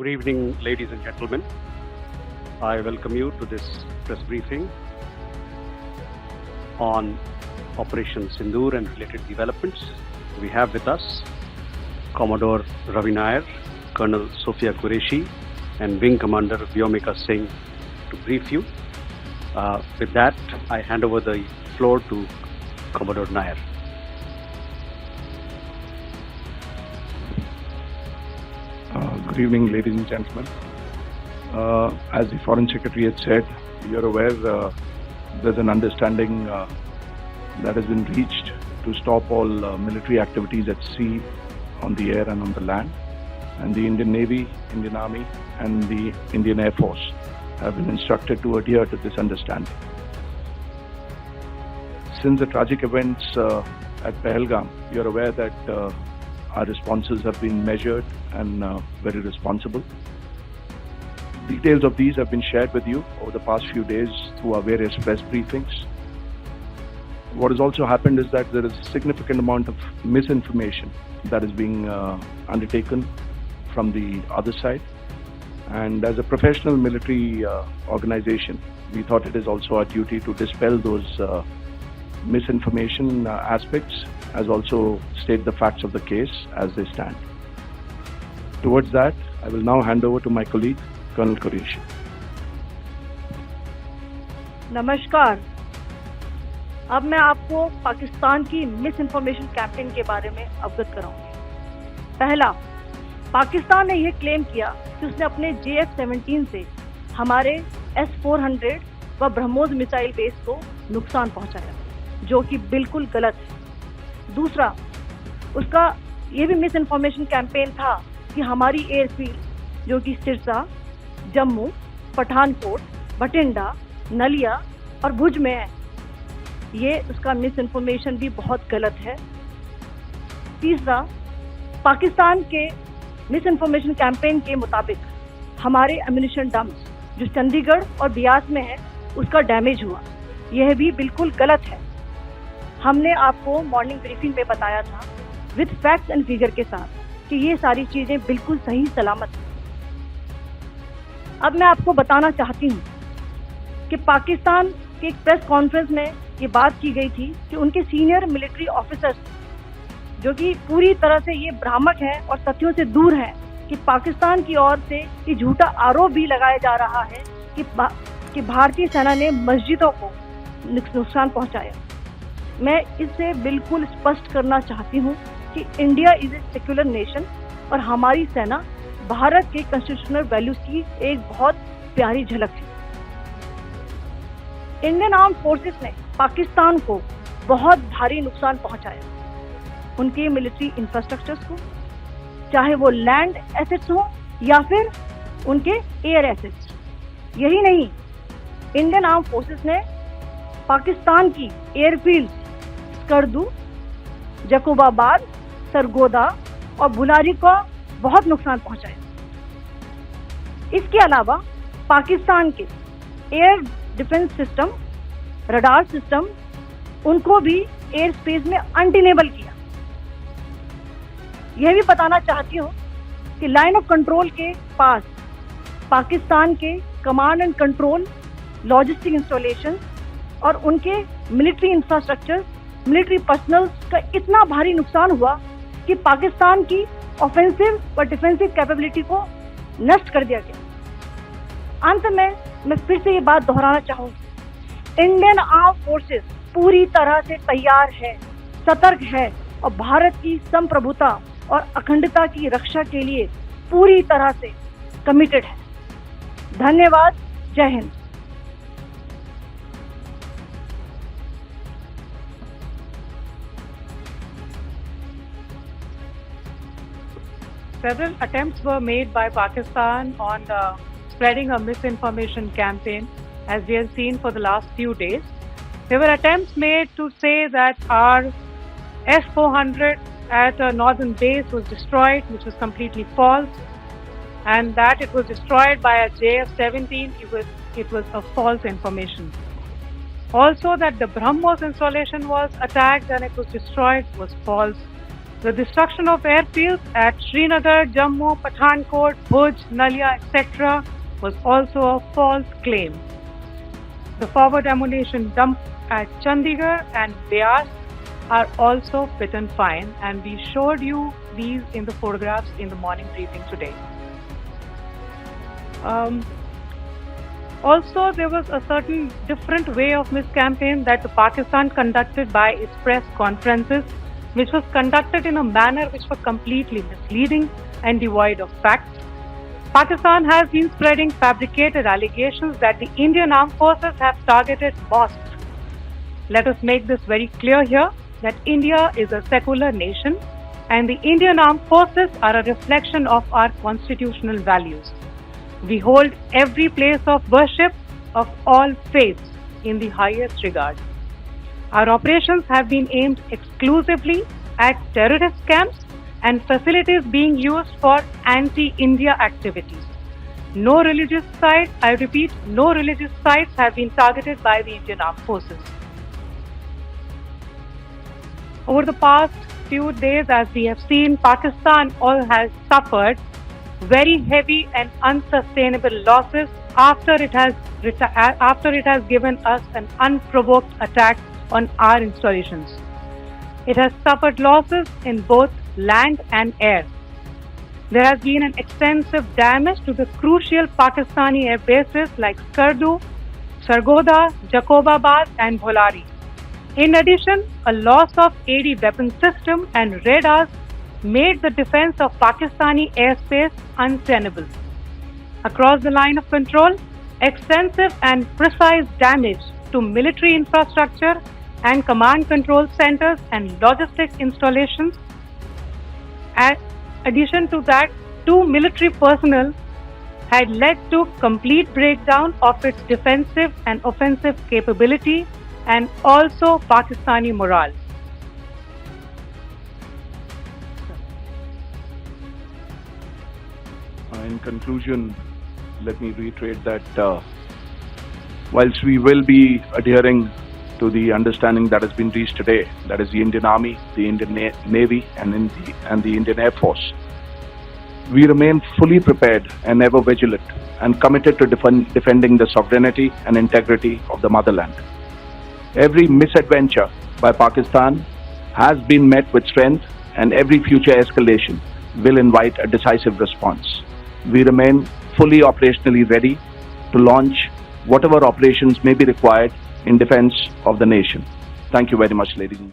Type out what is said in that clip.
Good evening, ladies and gentlemen. I welcome you to this press briefing on Operation Sindoor and related developments. We have with us Commodore Ravi Nair, Colonel Sophia Qureshi, and Wing Commander Vyomika Singh to brief you. With that, I hand over the floor to Commodore Nair. Good evening, ladies and gentlemen. As the Foreign Secretary had said, you're aware there's an understanding that has been reached to stop all military activities at sea, on the air and on the land. And the Indian Navy, Indian Army and the Indian Air Force have been instructed to adhere to this understanding. Since the tragic events at Pahalgam, you're aware that our responses have been measured and very responsible. Details of these have been shared with you over the past few days through our various press briefings. What has also happened is that there is a significant amount of misinformation that is being undertaken from the other side. And as a professional military organization, we thought it is also our duty to dispel those misinformation aspects, as also state the facts of the case as they stand. Towards that, I will now hand over to my colleague, Colonel Qureshi. नमस्कार। अब मैं आपको पाकिस्तान की miss information campaign के बारे में अवगत कराऊंगी। पहला, पाकिस्तान ने यह क्लेम किया कि उसने अपने JF-17 से हमारे S-400 व ब्रह्मोस मिसाइल बेस को नुकसान पहुंचाया, जो कि बिल्कुल गलत है। दूसरा, उसका ये भी मिस इन्फॉर्मेशन कैंपेन था कि हमारी एयरफील्ड जो कि सिरसा, जम्मू, पठानकोट, बठिंडा, नलिया और भुज में है, ये उसका मिस इन्फॉर्मेशन भी बहुत गलत है। तीसरा, पाकिस्तान के मिस इन्फॉर्मेशन कैंपेन के मुताबिक हमारे एम्यूनिशन डम्प्स जो चंडीगढ़ और बियास में है, उसका डैमेज हुआ, यह भी बिल्कुल गलत है। हमने आपको मॉर्निंग ब्रीफिंग में बताया था विद फैक्ट्स एंड फिगर के साथ कि ये सारी चीजें बिल्कुल सही सलामत हैं। अब मैं आपको बताना चाहती हूँ कि पाकिस्तान के एक प्रेस कॉन्फ्रेंस में ये बात की गई थी कि उनके सीनियर मिलिट्री ऑफिसर्स जो कि पूरी तरह से ये भ्रामक हैं और तथ्यों से दूर हैं कि पाकिस्तान की ओर से ये झूठा आरोप भी लगाया जा रहा है कि भारतीय सेना ने मस्जिदों को नुकसान पहुंचाया। मैं इससे बिल्कुल स्पष्ट करना चाहती हूँ कि India is a secular nation और हमारी सेना भारत के कॉन्स्टिट्यूशनल वैल्यूज की एक बहुत प्यारी झलक है। इंडियन आर्म्ड फोर्सेस ने पाकिस्तान को बहुत भारी नुकसान पहुंचाया, उनके मिलिट्री इंफ्रास्ट्रक्चर्स को, चाहे वो लैंड एसेट्स हो या फिर उनके एयर एसेट्स। यही नहीं, इंडियन आर्म्ड फोर्सेस ने पाकिस्तान की एयरफील्ड स्कर्दू, जकोबाबाद, सरगोदा और बुलारी को बहुत नुकसान पहुंचाया। इसके अलावा पाकिस्तान के air defence system, radar system, उनको भी एयर स्पेस में अनटेनेबल किया। यह भी बताना चाहती हूँ कि लाइन ऑफ कंट्रोल के पास पाकिस्तान के command and control, logistic installation और उनके मिलिट्री इंफ्रास्ट्रक्चर, मिलिट्री पर्सनल का इतना भारी नुकसान हुआ कि पाकिस्तान की ऑफेंसिव व डिफेंसिव कैपेबिलिटी को नष्ट कर दिया गया। अंत में मैं फिर से ये बात दोहराना चाहूंगी, इंडियन आर्म फोर्सेस पूरी तरह से तैयार है, सतर्क है और भारत की संप्रभुता और अखंडता की रक्षा के लिए पूरी तरह से कमिटेड है। धन्यवाद। जय Hind. Several attempts were made by Pakistan on spreading a misinformation campaign, as we have seen for the last few days. There were attempts made to say that our S-400 at a northern base was destroyed, which was completely false, and that it was destroyed by a JF-17. It was a false information. Also, that the BrahMos installation was attacked and it was destroyed was false. The destruction of airfields at Srinagar, Jammu, Pathankot, Bhuj, Nalia, etc. was also a false claim. The forward ammunition dump at Chandigarh and Beas are also fit and fine, and we showed you these in the photographs in the morning briefing today. Also, there was a certain different way of miscampaign that the Pakistan conducted by its press conferences, which was conducted in a manner which was completely misleading and devoid of facts. Pakistan has been spreading fabricated allegations that the Indian Armed Forces have targeted mosques. Let us make this very clear here that India is a secular nation and the Indian Armed Forces are a reflection of our constitutional values. We hold every place of worship of all faiths in the highest regard. Our operations have been aimed exclusively at terrorist camps and facilities being used for anti-India activities. No religious site, I repeat, no religious sites have been targeted by the Indian Armed Forces. Over the past few days, as we have seen, Pakistan all has suffered very heavy and unsustainable losses after it has given us an unprovoked attack on our installations. It has suffered losses in both land and air. There has been an extensive damage to the crucial Pakistani air bases like Skardu, Sargodha, Jacobabad and Bholari. In addition, a loss of AD weapon system and radars made the defense of Pakistani airspace untenable. Across the line of control, extensive and precise damage to military infrastructure and command control centers and logistics installations. In addition to that, 2 military personnel had led to complete breakdown of its defensive and offensive capability and also Pakistani morale. In conclusion, let me reiterate that whilst we will be adhering to the understanding that has been reached today, that is the Indian Army, the Indian Navy and the Indian Air Force, we remain fully prepared and ever vigilant and committed to defending the sovereignty and integrity of the motherland. Every misadventure by Pakistan has been met with strength, and every future escalation will invite a decisive response. We remain fully operationally ready to launch whatever operations may be required in defense of the nation. Thank you very much, ladies and gentlemen.